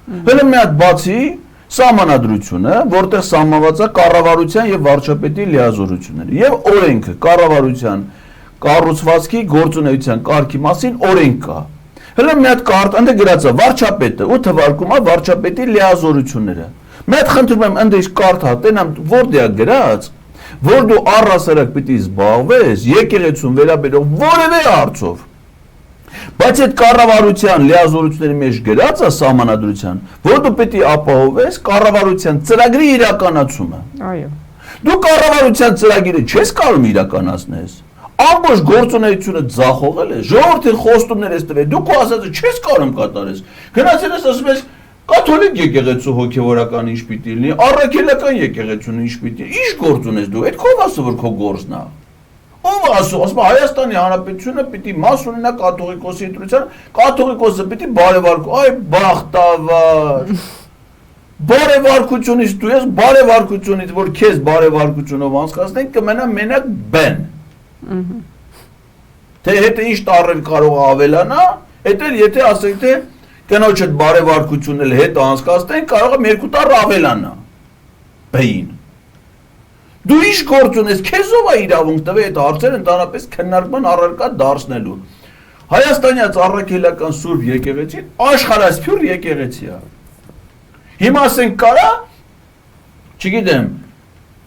Հələ մի հատ բացի Սահմանադրությունը, որտեղ սահմանված է կառավարության եւ վարչապետի լիազորությունները եւ օրենքը, կառավարության կառուցվածքի գործունեության կարգի մասին օրենք կա։ Հələ մի հատ կարտ ընդ գրած է վարչապետը ու թվարկում է վարչապետի լիազորությունները։ Մի հատ խնդրում եմ ընդ ის կարտ հատենամ որտեղ է գրած, որ դու առհասարակ պիտի զբաղվես եկեղեցուն վերաբերող որևէ հարցով։ Բայց այդ կառավարության լիազորությունների մեջ գրած է սահմանադրության, որ դու պետք է ապահովես կառավարության ծրագրի իրականացումը։ Այո։ Դու կառավարության ծրագիրը չես կարող իրականացնես։ Ամբողջ գործունեությունը ձախողել ես, ժողովրդին խոստումներ ես տվել, դու քո ասածը չես կարող կատարես։ Գնացել ես ասում ես կաթոլիկ եկեղեցու հոգևորական ինչ պիտի լինի, առաքելական եկեղեցուն ինչ պիտի, ինչ գործ ունես դու, այդ քո ասը որ քո գործն է։ Ով ասում Հայաստանի Հանրապետությունը պիտի մաս ունենա կաթողիկոսի ընտրության, կաթողիկոսը պիտի բարևարկու, այ բախտավար։ Բարևարկությունից դու ես բարևարկությունից, որ քեզ բարևարկությունով անցկացնեն, կմնա մենակ բեն։ Թե հետը ինչ տարրել կարող ավելանա, այդ էլ եթե ասենք թե կնոջդ բարևարկությունն էլ հետ անցկացնեն, կարող է 2 տառ ավելանա։ Բեին։ Դու ինչ գործ ունես, քեզ ով է իրավունք տվել այդ հարցերը ընդհանրապես քննարկման առարկա դարձնելու։ Հայաստանյաց առաքելական Սուրբ եկեղեցին աշխարհասփյուր եկեղեցի է։ Հիմա ասենք կարա, չգիտեմ,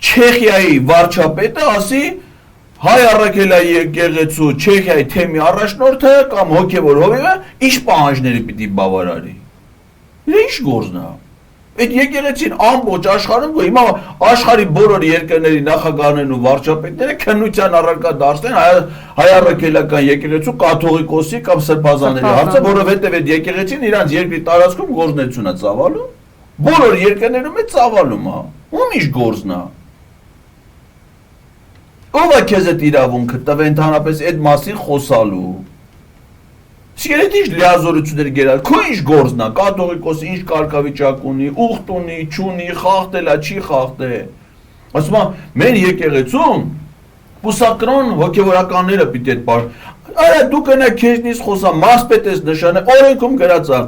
Չեխիայի վարչապետը ասի հայ առաքելայի եկեղեցու Չեխիայի թեմի առաջնորդը կամ հոգևոր հովիվը ինչ պահանջների պիտի բավարարի։ Ինչ գործն է։ Այդ եկեղեցին ամբողջ աշխարհում հիմա աշխարհի բոլոր երկրների նախագահներն ու վարչապետները քննության առարկա դարձնեն հայ առաքելական եկեղեցու կաթողիկոսի կամ սրբազանների հարցը, որովհետև այդ եկեղեցին իրանց երկրի տարածքում գործունեություն է ծավալում, բոլոր երկրներում է ծավալում, ում ինչ գործն է։ Ով է քեզ այդ իրավունքը տվել ընդհանրապես այդ մասին խոսալու։ Սիրելի ինչ լիազորություններ գերալ, քո ինչ գործն է, կաթողիկոսը ինչ կարգավիճակ ունի, ուխտ ունի, չունի, խախտելա, չի խախտե։ Ասում եմ, մեր եկեղեցում բուսակրոն հոգևորականները պիտի այդ Արա դու կնա քեզնից խոսա, մարզպետ ես նշանը, օրենքում գրած է,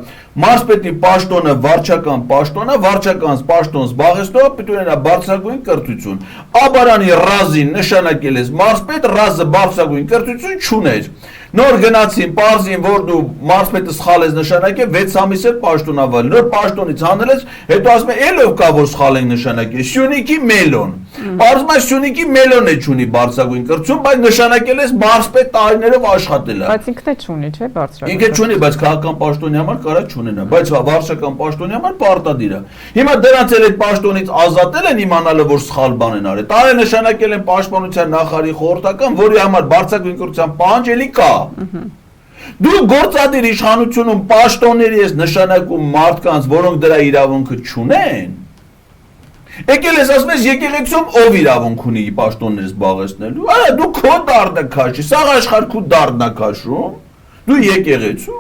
մարզպետի պաշտոնը վարչական պաշտոնը, վարչական պաշտոն զբաղեցնողը պիտի ունենա բարձրագույն կրթություն։ Աբարանի ռազին նշանակել ես մարզպետ, ռազը բարձրագույն կրթություն չուներ։ Նոր գնացին, պարզին, որ դու մարզպետը սխալ ես նշանակել, 6 ամիս էլ պաշտոնավար, նոր պաշտոնից հանել ես, հետո ասում է ելով կա որ սխալ են նշանակել, Սյունիքի մելոն։ Պարզում է Սյունիքի մելոն է չունի բարձրագույն կրթություն, բայց նշանակել ես մարզպետ տարիներով աշխատել է։ Բայց ինքն է չունի, չէ՞, բարձրագույն։ Ինքը չունի, բայց քաղաքական պաշտոնի համար կարա չունենա, բայց վարչական պաշտոնի համար պարտադիր է։ Հիմա դրանց էլ այդ պաշտոնից ազատել են իմանալը, որ սխալ բան են արել։ Տարի նշանակել են պաշտպանության նախարարի խորհրդական, որի համար բարձրագույն կրթության պահանջելի կա։ Դու գործադիր իշխանությունում պաշտոնների ես նշանակում մարդկանց, որոնք դրա իրավունքը չունեն։ Եկել ես ասում ես եկեղեցում ով իրավունք ունի պաշտոններ զբաղեցնելու։ Արա դու քո դառնա քաշի, սաղ աշխարհ քո դառնա քաշում։ Դու եկեղեցու